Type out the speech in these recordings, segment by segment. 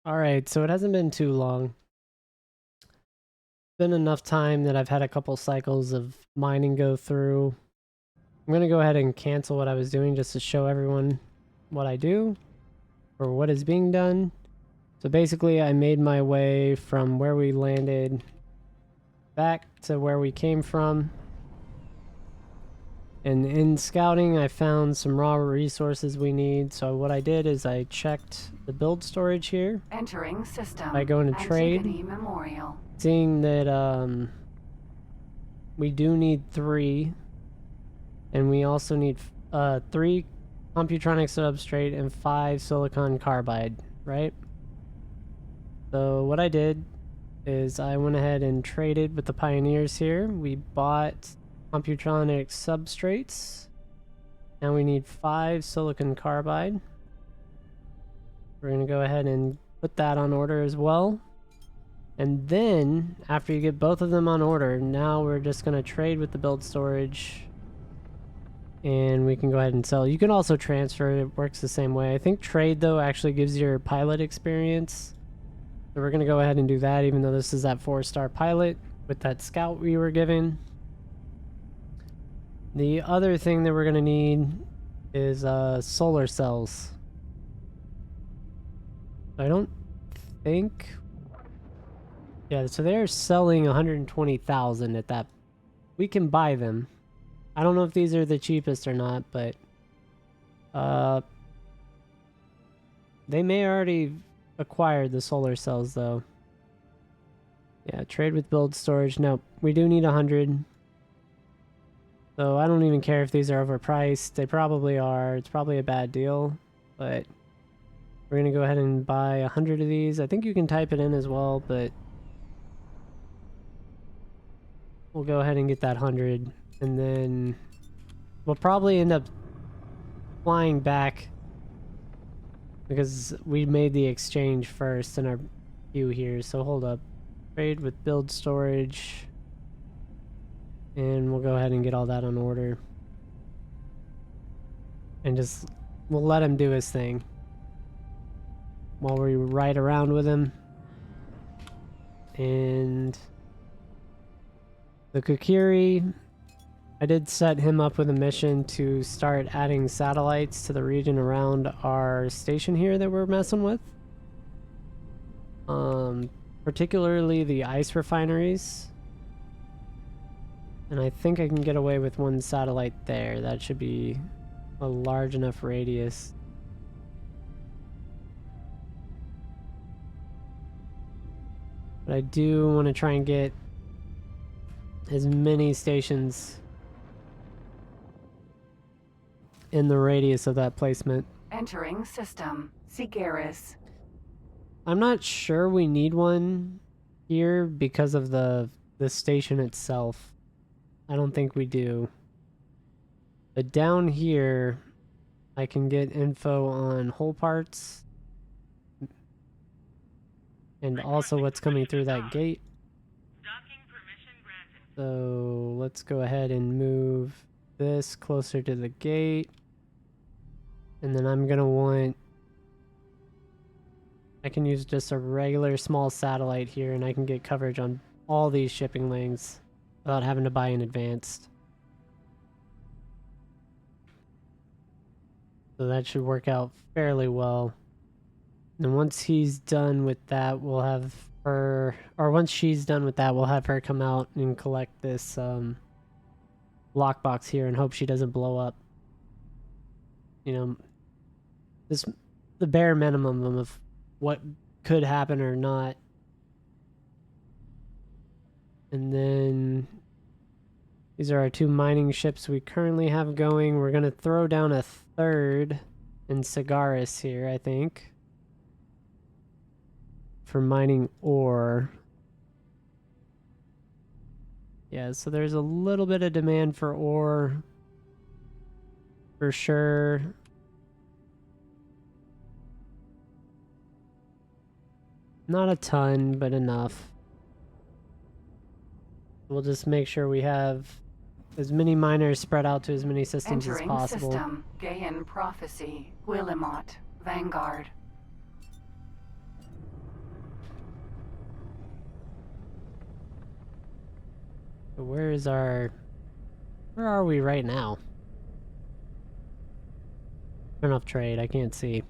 Alright, so it hasn't been too long. It's been enough time that I've had a couple cycles of mining go through. I'm gonna go ahead and cancel what I was doing just to show everyone what I do, or what is being done. So basically, I made my way from where we landed back to where we came from. And in scouting, I found some raw resources we need. So what I did is I checked the build storage here. Entering system. By going to trade. Memorial. Seeing that we do need 3. And we also need 3 computronic substrate and 5 silicon carbide, right? So what I did is I went ahead and traded with the pioneers here. We bought computronic substrates. Now we need 5 silicon carbide. We're going to go ahead and put that on order as well. And then, after you get both of them on order, now we're just going to trade with the build storage. And we can go ahead and sell. You can also transfer. It works the same way. I think trade, though, actually gives your pilot experience. So we're going to go ahead and do that, even though this is that 4-star pilot with that scout we were given. The other thing that we're going to need is solar cells. I don't think... Yeah, so they're selling 120,000 at that. We can buy them. I don't know if these are the cheapest or not, but they may already acquire the solar cells though. Yeah, trade with build storage. Nope, we do need 100. So I don't even care if these are overpriced. They probably are. It's probably a bad deal, but we're gonna go ahead and buy 100 of these. I think you can type it in as well, but we'll go ahead and get that 100. And then we'll probably end up flying back because we made the exchange first in our queue here. So hold up. Trade with build storage. And we'll go ahead and get all that on order. And just, we'll let him do his thing while we ride around with him. And the Kokiri, I did set him up with a mission to start adding satellites to the region around our station here that we're messing with. Particularly the ice refineries. And I think I can get away with 1 satellite there. That should be a large enough radius. But I do want to try and get as many stations in the radius of that placement. Entering system. Sigeris. I'm not sure we need one here because of the station itself. I don't think we do. But down here, I can get info on hull parts. And also what's coming through that gate. So let's go ahead and move this closer to the gate. And then I'm gonna want... I can use just a regular small satellite here and I can get coverage on all these shipping lanes without having to buy in advance. So that should work out fairly well. And once he's done with that, we'll have her... Or once she's done with that, we'll have her come out and collect this lockbox here and hope she doesn't blow up. You know, this the bare minimum of what could happen or not. And then these are our 2 mining ships we currently have going. We're going to throw down a 3rd in Sigeris here, I think, for mining ore. Yeah, so there's a little bit of demand for ore for sure. Not a ton, but enough. We'll just make sure we have as many miners spread out to as many systems as possible. System. Gaian Prophecy. Willimot. Vanguard. So where is our... Where are we right now? Turn off trade, I can't see.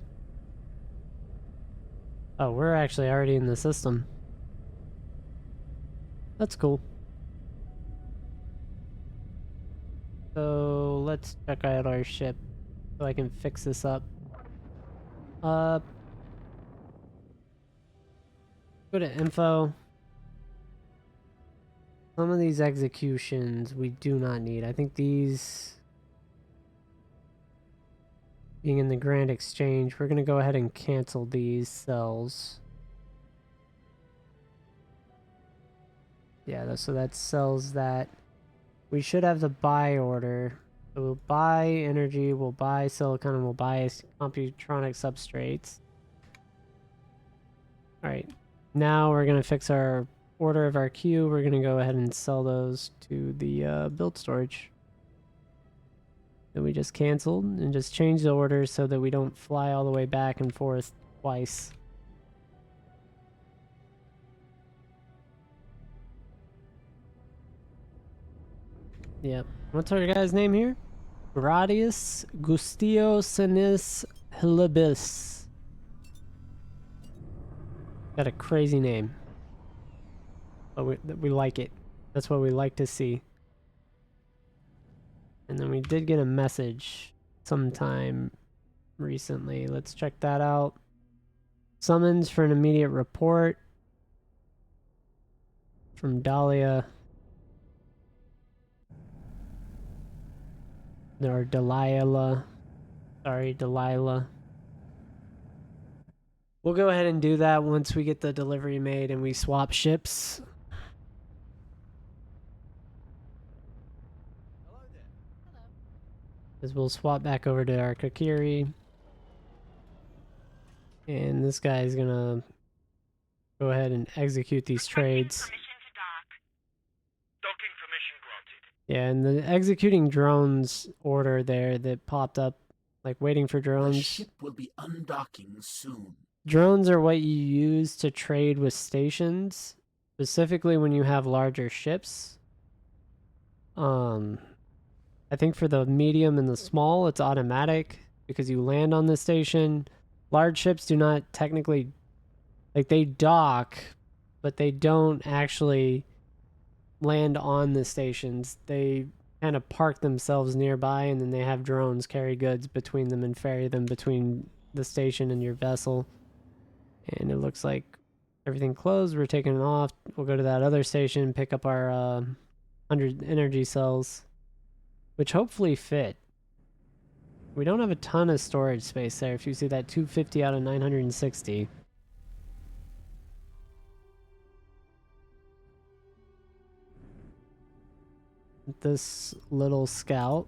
Oh, we're actually already in the system. That's cool. So let's check out our ship so I can fix this up. Go to info. Some of these executions we do not need. I think these being in the Grand Exchange, we're gonna go ahead and cancel these cells. Yeah, so that sells that. We should have the buy order. So we'll buy energy, we'll buy silicon, and we'll buy computronic substrates. Alright, now we're going to fix our order of our queue. We're going to go ahead and sell those to the build storage that we just canceled, and just change the order so that we don't fly all the way back and forth twice. Yep. What's our guy's name here? Gradius Gustiosinus Hilibis. Got a crazy name. But we like it. That's what we like to see. And then we did get a message sometime recently. Let's check that out. Summons for an immediate report from Dahlia. Or Delilah. Sorry, Delilah. We'll go ahead and do that once we get the delivery made and we swap ships. Hello there. Hello. Because we'll swap back over to our Kakiri. And this guy's gonna go ahead and execute these trades. Permission to dock. Docking permission granted. Yeah, and the executing drones order there that popped up, like waiting for The drones. ship will be undocking soon. Drones are what you use to trade with stations, specifically when you have larger ships. I think for the medium and the small, it's automatic because you land on the station. Large ships do not technically, like, they dock, but they don't actually land on the stations. They kind of park themselves nearby, and then they have drones carry goods between them and ferry them between the station and your vessel. And it looks like everything closed. We're taking it off. We'll go to that other station, pick up our 100 energy cells, which hopefully fit. We don't have a ton of storage space there. If you see that 250 out of 960. This little scout.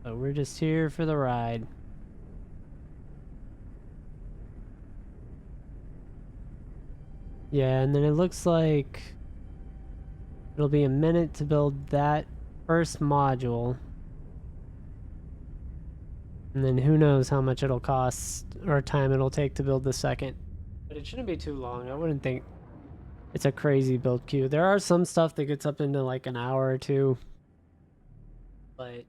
So we're just here for the ride. Yeah, and then it looks like it'll be a minute to build that first module. And then who knows how much it'll cost or time it'll take to build the second. But it shouldn't be too long. I wouldn't think it's a crazy build queue. There are some stuff that gets up into like an hour or two. But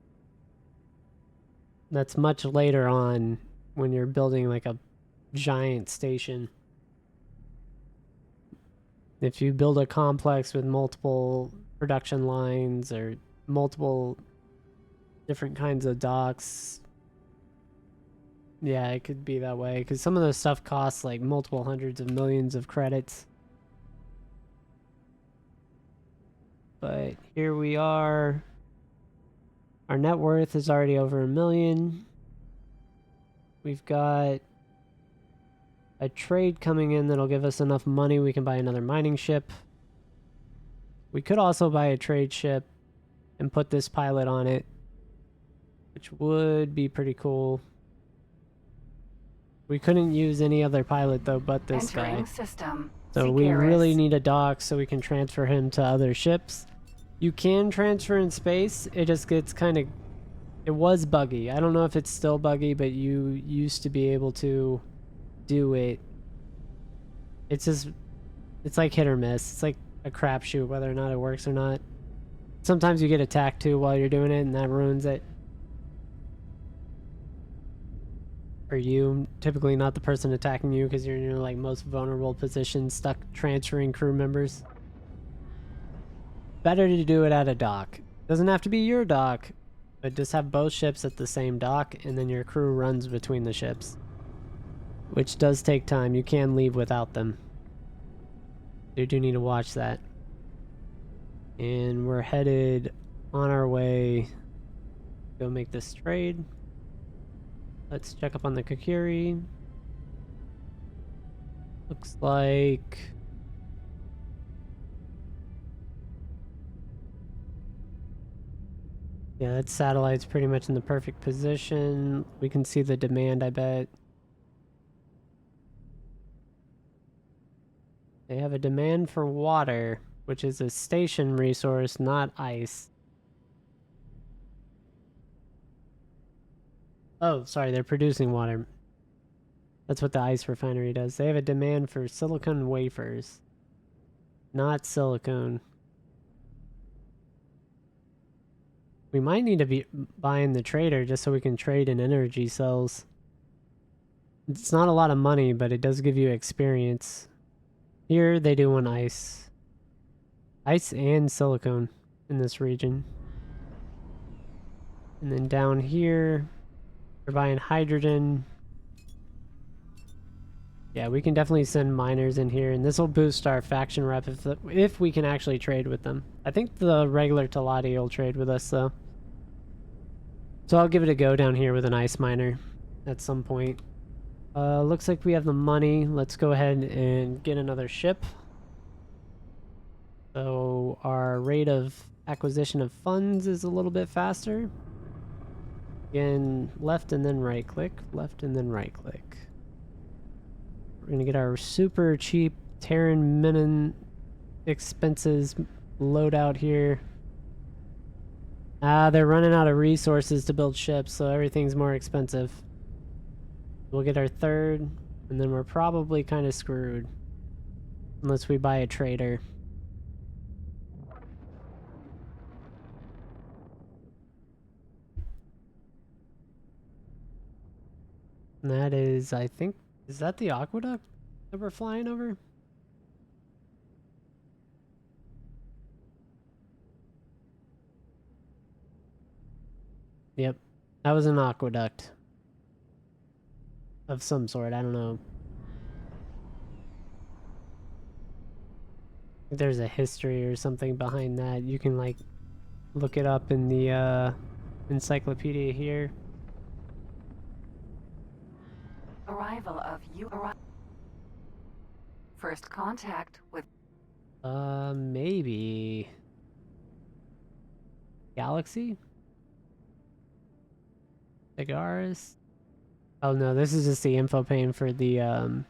that's much later on when you're building like a giant station. If you build a complex with multiple production lines or multiple different kinds of docks, yeah, it could be that way. Because some of the stuff costs like multiple hundreds of millions of credits. But here we are. Our net worth is already over $1 million. We've got a trade coming in that'll give us enough money we can buy another mining ship. We could also buy a trade ship and put this pilot on it, which would be pretty cool. We couldn't use any other pilot though but this Entering guy. system. So we Sikaris. really need a dock so we can transfer him to other ships. You can transfer in space, it just gets kind of... It was buggy. I don't know if it's still buggy, but you used to be able to do it It's just, it's like hit or miss. It's like a crapshoot whether or not it works or not. Sometimes you get attacked too while you're doing it, and that ruins it. Or you, typically not the person attacking you because you're in your like most vulnerable position, stuck transferring crew members. Better to do it at a dock. Doesn't have to be your dock, but just have both ships at the same dock, and then your crew runs between the ships. Which does take time. You can leave without them. You do need to watch that. And we're headed on our way to go make this trade. Let's check up on the Kakiri. Looks like... yeah, that satellite's pretty much in the perfect position. We can see the demand, I bet. They have a demand for water, which is a station resource, not ice. Oh, sorry, they're producing water. That's what the ice refinery does. They have a demand for silicon wafers, not silicone. We might need to be buying the trader just so we can trade in energy cells. It's not a lot of money, but it does give you experience. Here, they do want ice. Ice and silicone in this region. And then down here, we're buying hydrogen. Yeah, we can definitely send miners in here, and this will boost our faction rep if we can actually trade with them. I think the regular Talati will trade with us, though. So I'll give it a go down here with an ice miner at some point. Looks like we have the money. Let's go ahead and get another ship. So our rate of acquisition of funds is a little bit faster. Again, left and then right click, left and then right click. We're gonna get our super cheap Terran Minin expenses loadout here. They're running out of resources to build ships, so everything's more expensive. We'll get our third, and then we're probably kind of screwed. Unless we buy a trader. And that is, I think, is that the aqueduct that we're flying over? Yep, that was an aqueduct. Of some sort, I don't know. There's a history or something behind that. You can like look it up in the encyclopedia here. Arrival of you. First contact with. Maybe. Galaxy? Cigaris? Oh no, this is just the info pane for the,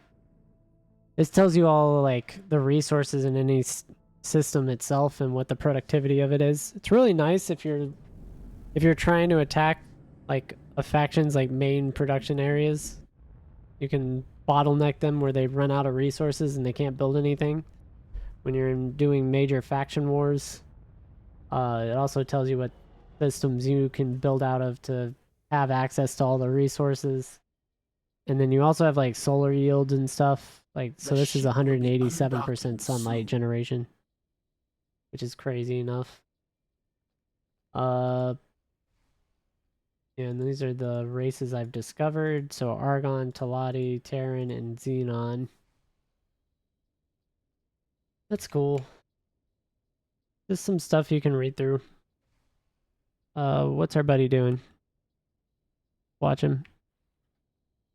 this tells you all, like, the resources in any system itself and what the productivity of it is. It's really nice if you're trying to attack, like, a faction's, like, main production areas. You can bottleneck them where they run out of resources and they can't build anything. When you're doing major faction wars, it also tells you what systems you can build out of to have access to all the resources. And then you also have like solar yields and stuff. Like, so this is 187% sunlight generation, which is crazy enough. Yeah, and these are the races I've discovered. So Argon, Talati, Terran, and Xenon. That's cool. Just some stuff you can read through. What's our buddy doing? Watch him.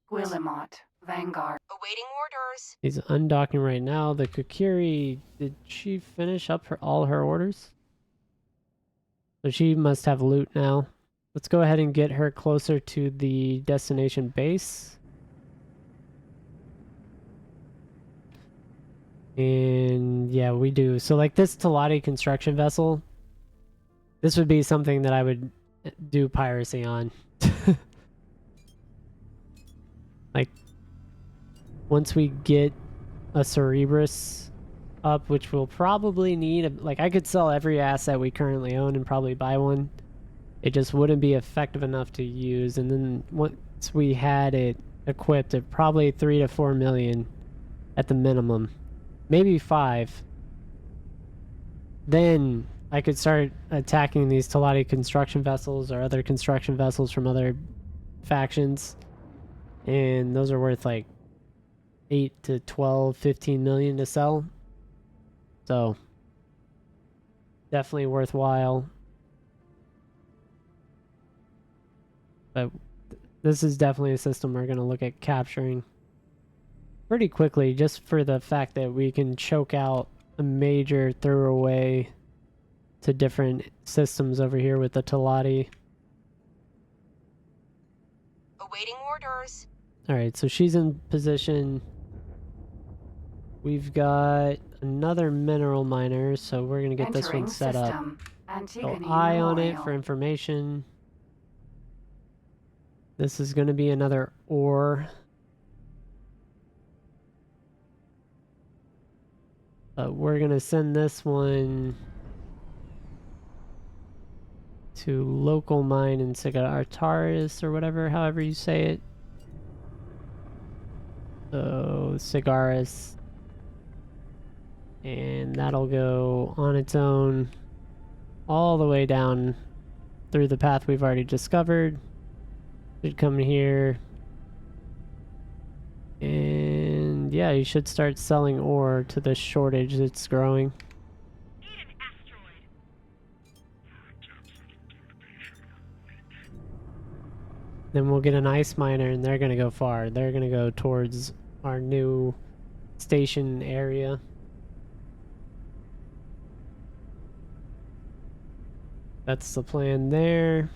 Willamot, Vanguard. Awaiting orders. He's undocking right now. The Kakiri, did she finish up all her orders? So she must have loot now. Let's go ahead and get her closer to the destination base. And yeah, we do. So like this Talati construction vessel, this would be something that I would do piracy on. Like, once we get a Cerberus up, which we'll probably need. Like, I could sell every asset we currently own and probably buy one. It just wouldn't be effective enough to use. And then once we had it equipped at probably 3 to 4 million at the minimum, maybe 5, then I could start attacking these Teladi construction vessels or other construction vessels from other factions, and those are worth like 8 to 12, 15 million to sell, so definitely worthwhile. But this is definitely a system we're going to look at capturing pretty quickly, just for the fact that we can choke out a major throwaway to different systems over here with the Teladi. Awaiting orders. Alright, so she's in position. We've got another mineral miner, so we're going to get this one set up. So eye on it for information. This is going to be another ore. We're going to send this one to local mine in Cigartaris or whatever, however you say it. So Cigaris. And that'll go on its own all the way down through the path we've already discovered. Should come here. And yeah, you should start selling ore to the shortage that's growing. Then we'll get an ice miner and they're gonna go far. They're gonna go towards our new station area. That's the plan there.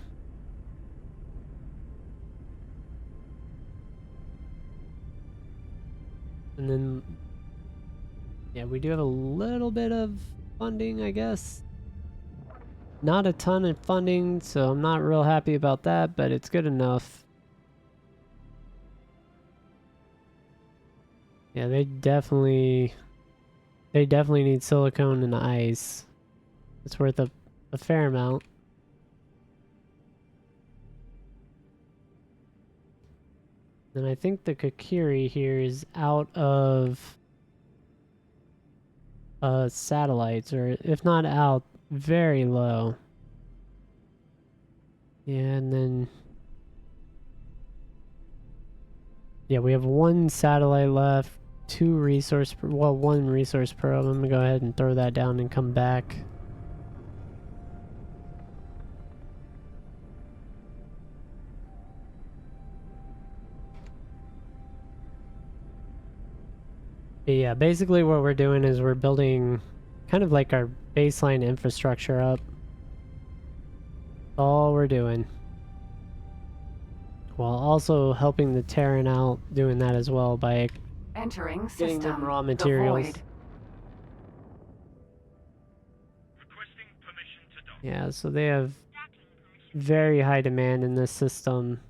And then, yeah, we do have a little bit of funding, I guess. Not a ton of funding, so I'm not real happy about that, but it's good enough. Yeah, they definitely need silicone and ice. It's worth a fair amount. And I think the Kakiri here is out of satellites, or if not out, very low. Yeah, and then yeah, we have one satellite left, one resource probe. I'm gonna go ahead and throw that down and come back. But yeah, basically what we're doing is we're building kind of like our baseline infrastructure up. That's all we're doing. While also helping the Terran out, doing that as well by Entering getting them system. raw The materials. void. Requesting permission to dock. Yeah, so they have very high demand in this system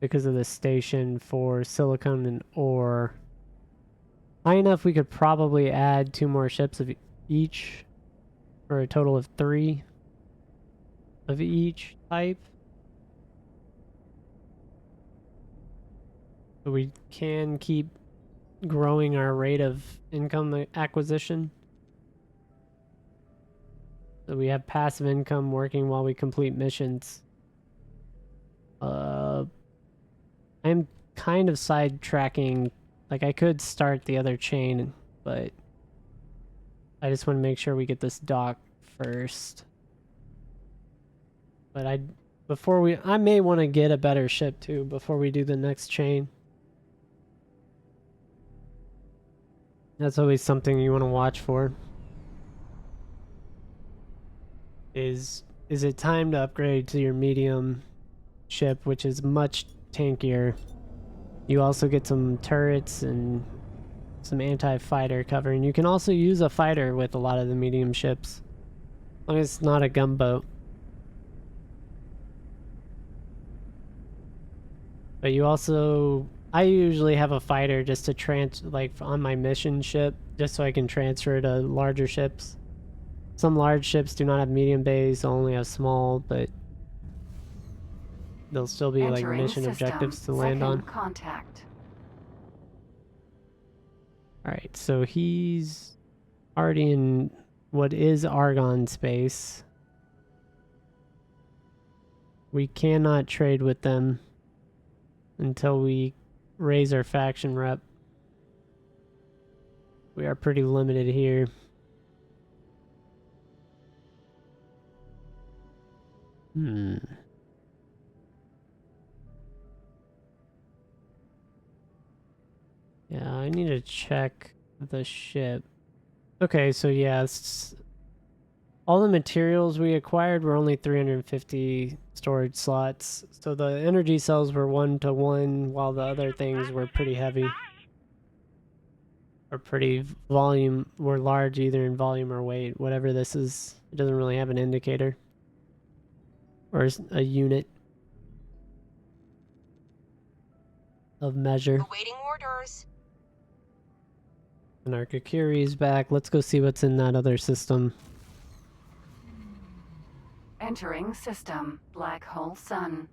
because of the station for silicon and ore. High enough we could probably add 2 more ships of each, for a total of 3 of each type. So we can keep growing our rate of income acquisition. So we have passive income working while we complete missions. I'm kind of sidetracking. Like, I could start the other chain, but I just want to make sure we get this dock first. But I may want to get a better ship too before we do the next chain. That's always something you want to watch for. Is it time to upgrade to your medium ship, which is much tankier? You also get some turrets and some anti-fighter cover, and you can also use a fighter with a lot of the medium ships, as long as it's not a gunboat. But you also I usually have a fighter just to like on my mission ship, just so I can transfer to larger ships. Some large ships do not have medium bays, only have small, but they'll still be like Entering mission system. objectives to land on. Second contact. Alright, so he's already in what is Argon space. We cannot trade with them until we raise our faction rep. We are pretty limited here. Yeah, I need to check the ship. Okay, so yeah, all the materials we acquired were only 350 storage slots. So the energy cells were 1-to-1, while the other things were pretty heavy. Or were large either in volume or weight. Whatever this is, it doesn't really have an indicator. Or a unit of measure. Awaiting orders. And our Kakiri's back. Let's go see what's in that other system. Entering system. Black hole sun.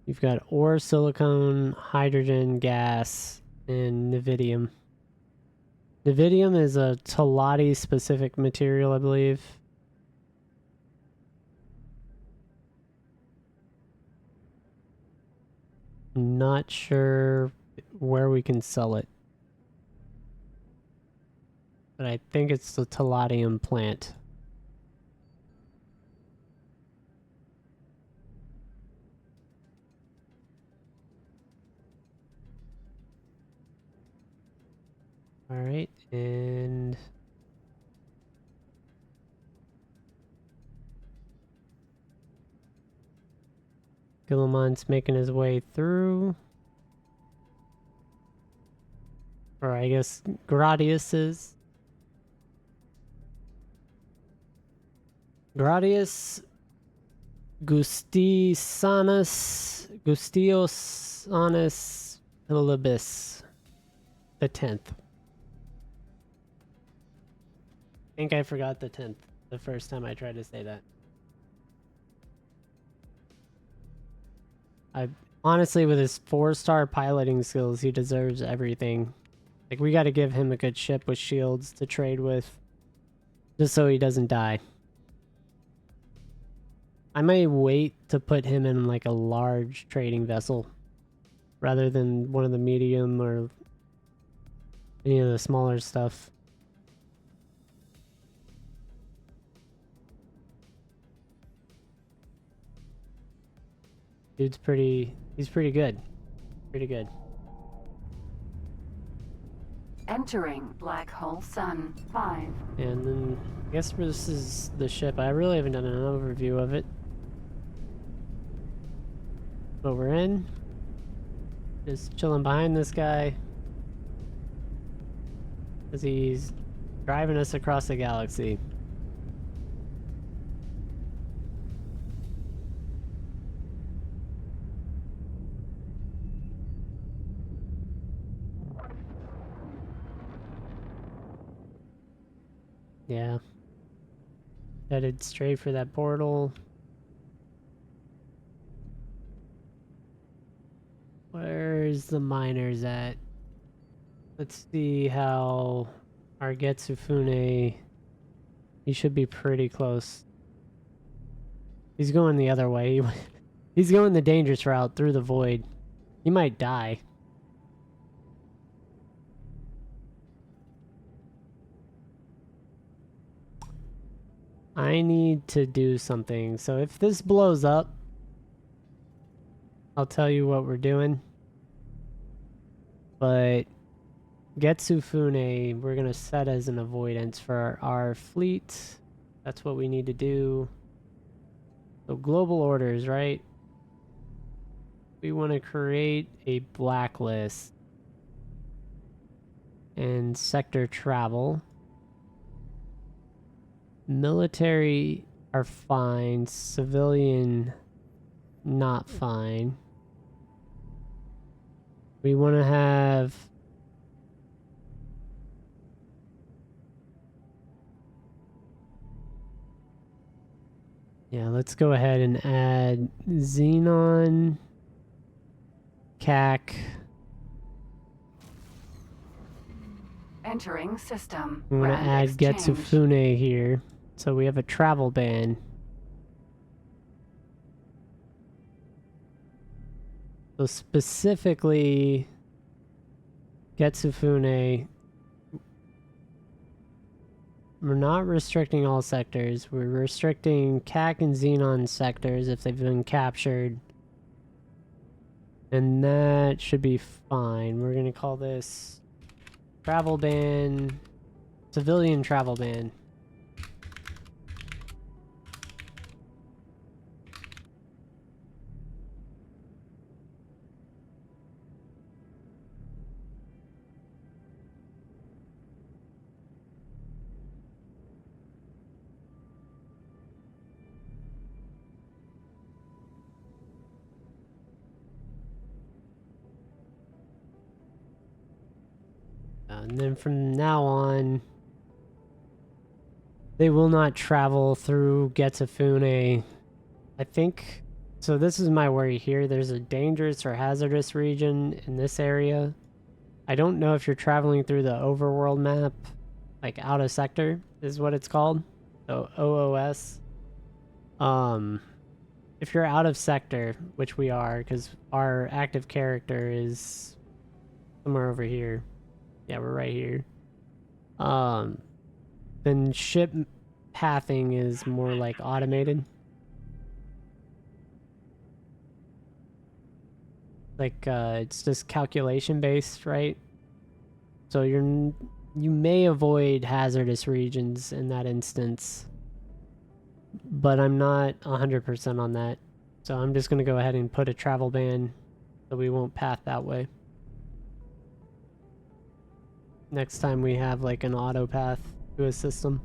You've got ore, silicone, hydrogen, gas, and Nevidium. Nevidium is a Talati specific material, I believe. Not sure where we can sell it. But I think it's the Talatium plant. Alright, and... Guillemont's making his way through. Or I guess Gradius is. Gradius Gustiosanus Pilibus the 10th. I think I forgot the 10th the first time I tried to say that. Honestly, with his 4-star piloting skills, he deserves everything. Like, we gotta give him a good ship with shields to trade with. Just so he doesn't die. I may wait to put him in like a large trading vessel. Rather than one of the medium or any of the smaller stuff. He's pretty good. Pretty good. Entering black hole sun. 5. And then I guess this is the ship. I really haven't done an overview of it. But we're in. Just chilling behind this guy. As he's driving us across the galaxy. Yeah. Headed straight for that portal. Where's the miners at? Let's see how our Getsufune... He should be pretty close. He's going the other way. He's going the dangerous route through the void. He might die. I need to do something. So if this blows up, I'll tell you what we're doing. But Getsufune, we're going to set as an avoidance for our fleet. That's what we need to do. So global orders, right? We want to create a blacklist. And sector travel. Military are fine. Civilian, not fine. We want to have... Yeah, let's go ahead and add Xenon, CAC. Entering system. We want to Grand add exchange. Getsufune here. So we have a travel ban. So specifically, Getsufune, we're not restricting all sectors. We're restricting CAC and Xenon sectors if they've been captured. And that should be fine. We're going to call this travel ban, civilian travel ban. And then from now on, they will not travel through Getsufune. I think... So this is my worry here. There's a dangerous or hazardous region in this area. I don't know if you're traveling through the overworld map, like out of sector is what it's called. So OOS. If you're out of sector, which we are, because our active character is somewhere over here. Yeah, we're right here. Then ship pathing is more like automated. Like, it's just calculation based, right? So you may avoid hazardous regions in that instance. But I'm not 100% on that. So I'm just going to go ahead and put a travel ban so we won't path that way. Next time we have like an auto path to a system.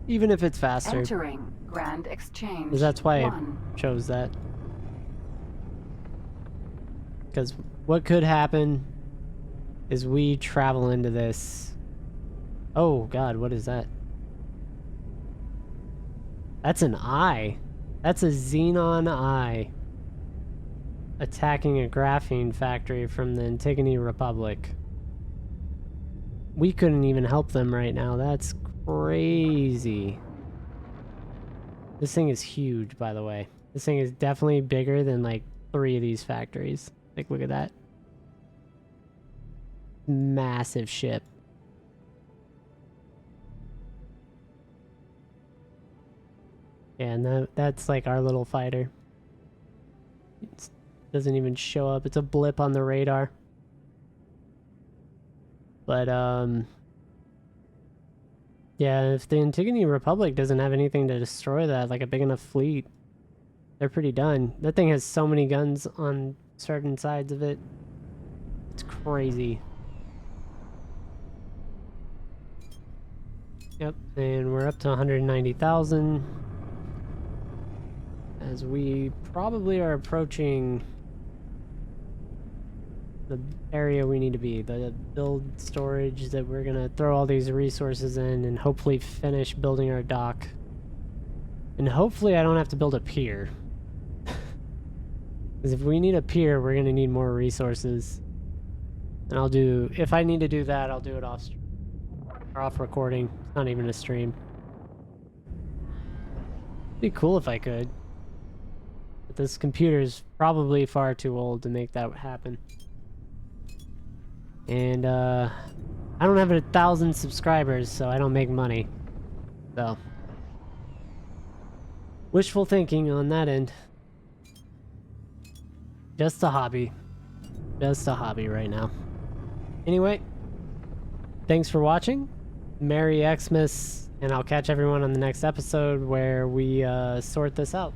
Even if it's faster. Entering Grand Exchange. Because that's why I 1. chose that. Because what could happen is we travel into this. Oh god, what is that? That's an eye. That's a Xenon eye. Attacking a graphene factory from the Antigone Republic. We couldn't even help them right now. That's crazy. This thing is huge, by the way. This thing is definitely bigger than like 3 of these factories. Like, look at that. Massive ship. Yeah, and that's like our little fighter. It doesn't even show up. It's a blip on the radar. But, yeah, if the Antigone Republic doesn't have anything to destroy that, like a big enough fleet, they're pretty done. That thing has so many guns on certain sides of it. It's crazy. Yep, and we're up to 190,000. As we probably are approaching the area we need to be, the build storage that we're gonna throw all these resources in and hopefully finish building our dock. And hopefully I don't have to build a pier. Because if we need a pier, we're gonna need more resources. And I'll do, if I need to do that, I'll do it off stream. Or off recording. It's not even a stream. It'd be cool if I could. But this computer is probably far too old to make that happen. And, I don't have 1,000 subscribers, so I don't make money. So. Wishful thinking on that end. Just a hobby. Just a hobby right now. Anyway. Thanks for watching. Merry Xmas. And I'll catch everyone on the next episode where we, sort this out.